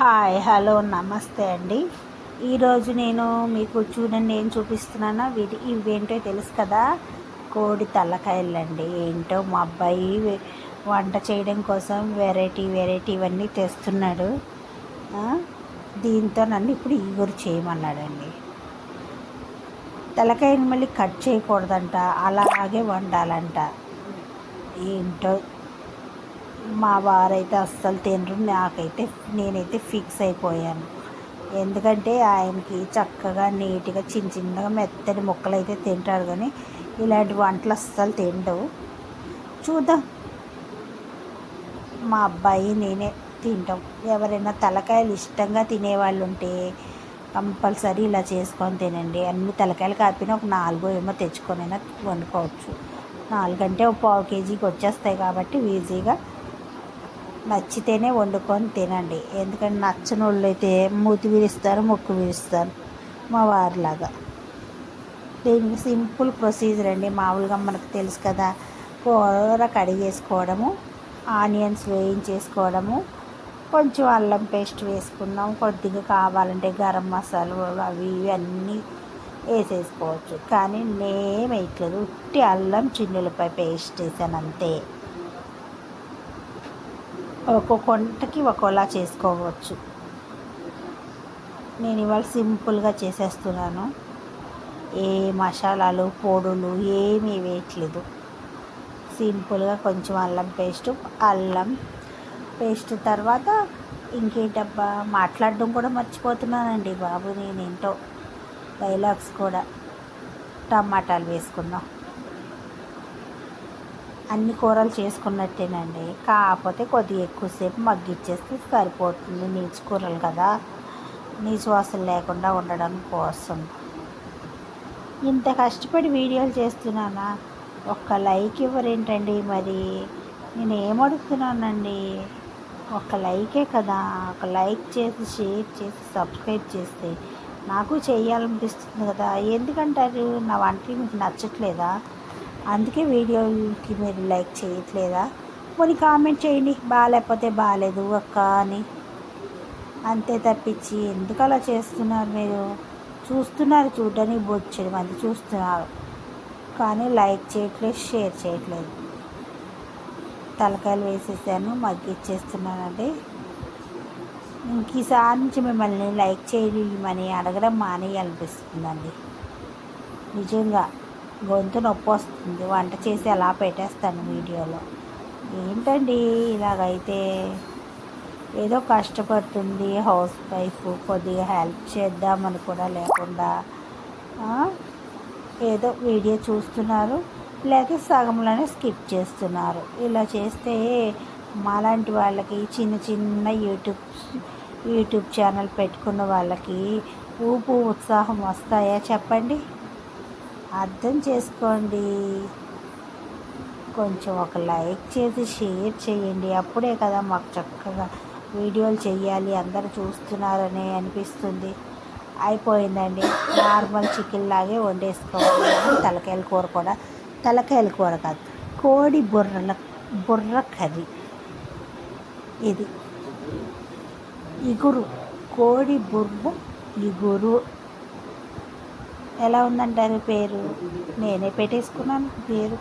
Hi hello నమస్తే అండి. ఈరోజు నేను మీకు చూడండి ఏం చూపిస్తున్నానో ఇవేంటో తెలుసు కదా, కోడి తలకాయలండి. ఏంటో మా అబ్బాయి వంట చేయడం కోసం వెరైటీ ఇవన్నీ తెస్తున్నాడు. దీంతో నన్ను ఇప్పుడు ఇగురు చేయమన్నాడండి. తలకాయని మళ్ళీ కట్ చేయకూడదంట, అలాగే వండాలంట. ఏంటో మా వారైతే అస్సలు తినరు, నేనైతే ఫిక్స్ అయిపోయాను. ఎందుకంటే ఆయనకి చక్కగా నీట్గా చిన్నగా మెత్తటి ముక్కలు అయితే తింటాడు, కానీ ఇలాంటి వంటలు అస్సలు తిండవు. చూద్దాం, మా అబ్బాయి నేనే తింటాం. ఎవరైనా తలకాయలు ఇష్టంగా తినేవాళ్ళు ఉంటే కంపల్సరీ ఇలా చేసుకొని తినండి. అన్ని తలకాయలు కాకపోయినా ఒక 4 ఏమో తెచ్చుకొనైనా వండుకోవచ్చు. 4 అంటే ఒక పావు కేజీకి వచ్చేస్తాయి కాబట్టి ఈజీగా నచ్చితేనే వండుకొని తినండి. ఎందుకంటే నచ్చని వాళ్ళు అయితే మూతి విరుస్తారు, ముక్కు విరుస్తారు మా వారిలాగా. దీనికి సింపుల్ ప్రొసీజర్ అండి. మామూలుగా మనకు తెలుసు కదా, కూర కడిగేసుకోవడము, ఆనియన్స్ వేయించేసుకోవడము, కొంచెం అల్లం పేస్ట్ వేసుకుందాం, కొద్దిగా కావాలంటే గరం మసాలా అవి అన్నీ వేసేసుకోవచ్చు. కానీ నేను వేయట్లేదు, ఉట్టి అల్లం చిన్నులపై పేస్ట్ వేసాను అంతే. ఒక్కొక్క వంటకి ఒక్కోలా చేసుకోవచ్చు. నేను ఇవాళ సింపుల్గా చేసేస్తున్నాను. ఏ మసాలాలు పొడులు ఏమీ వేయట్లేదు. సింపుల్గా కొంచెం అల్లం పేస్ట్ తర్వాత ఇంకేంటబ్బా మాట్లాడడం కూడా మర్చిపోతున్నానండి బాబు. నేనేంటో డైలాగ్స్ కూడా. టమాటాలు వేసుకుందాం. అన్ని కూరలు చేసుకున్నట్టేనండి, కాకపోతే కొద్దిగా ఎక్కువసేపు మగ్గిచ్చేస్తే సరిపోతుంది. నీచు కూరలు కదా, నీచు వాసన లేకుండా ఉండడం కోసం ఇంత కష్టపడి వీడియోలు చేస్తున్నానా? ఒక్క లైక్ ఇవ్వరేంటండి? మరి నేను ఏమడుగుతున్నానండి? ఒక్క లైకే కదా, ఒక లైక్ చేసి షేర్ చేసి సబ్స్క్రైబ్ చేస్తే నాకు చేయాలనిపిస్తుంది కదా. ఎందుకంటారు నా వంటలు మీకు నచ్చట్లేదా? అందుకే వీడియోకి మీరు లైక్ చేయట్లేదా? కొన్ని కామెంట్ చేయండి, బాగాలేకపోతే బాగాలేదు అక్క అని. అంతే తప్పించి ఎందుకు అలా చేస్తున్నారు? మీరు చూస్తున్నారు, చూడడానికి బొచ్చెడు మంది చూస్తున్నారు, కానీ లైక్ చేయట్లేదు, షేర్ చేయట్లేదు. తలకాయలు వేసేసాను, మగ్గిచ్చేస్తున్నానండి. ఈసారి నుంచి మిమ్మల్ని లైక్ చేయమని అడగడం మానేయాలనిపిస్తుందండి. నిజంగా గొంతు నొప్పి వస్తుంది, వంట చేసి అలా పెట్టేస్తాను వీడియోలో. ఏంటండి ఇలాగైతే? ఏదో కష్టపడుతుంది హౌస్ వైఫ్, కొద్దిగా హెల్ప్ చేద్దామని కూడా లేకుండా ఏదో వీడియో చూస్తున్నారు, లేకపోతే సగంలోనే స్కిప్ చేస్తున్నారు. ఇలా చేస్తే మాలాంటి వాళ్ళకి చిన్న యూట్యూబ్ ఛానల్ పెట్టుకున్న వాళ్ళకి ఉత్సాహం వస్తాయా చెప్పండి? అర్థం చేసుకోండి. కొంచెం ఒక లైక్ చేసి షేర్ చేయండి. అప్పుడే కదా మాకు చక్కగా వీడియోలు చేయాలి, అందరూ చూస్తున్నారని అనిపిస్తుంది. అయిపోయిందండి, నార్మల్ చికెన్ లాగే వండేసుకోవాలి. తలకాయల కూర కాదు, కోడి బుర్ర కర్రీ. ఇది ఇగురు, కోడి బుర్ర ఇగురు. ఎలా ఉందంటారు పేరు? నేనే పెట్టేసుకున్నాను పేరు.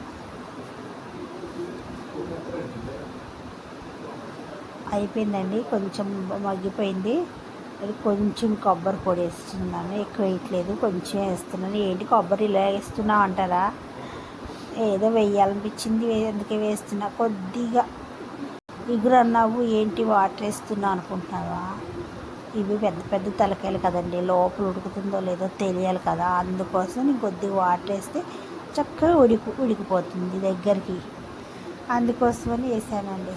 అయిపోయిందండి, కొంచెం మగ్గిపోయింది. కొంచెం కొబ్బరి పొడి వేస్తున్నాను, ఎక్కువ వేయట్లేదు, కొంచెం వేస్తున్నాను. ఏంటి కొబ్బరి ఇలా వేస్తున్నావు అంటారా? ఏదో వేయాలనిపించింది, అందుకే వేస్తున్నా. కొద్దిగా ఇగురు అన్నావు ఏంటి వాటర్ వేస్తున్నావు అనుకుంటున్నావా? ఇవి పెద్ద తలకాయలు కదండి, లోపల ఉడుకుతుందో లేదో తెలియాలి కదా, అందుకోసం నేను కొద్దిగా వాటర్ వేస్తే చక్కగా ఉడికిపోతుంది దగ్గరికి. అందుకోసమని వేసానండి.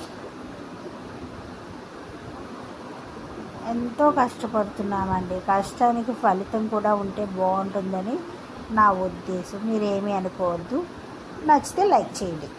ఎంతో కష్టపడుతున్నామండి, కష్టానికి ఫలితం కూడా ఉంటే బాగుంటుందని నా ఉద్దేశం. మీరేమీ అనుకోవద్దు. నచ్చితే లైక్ చేయండి.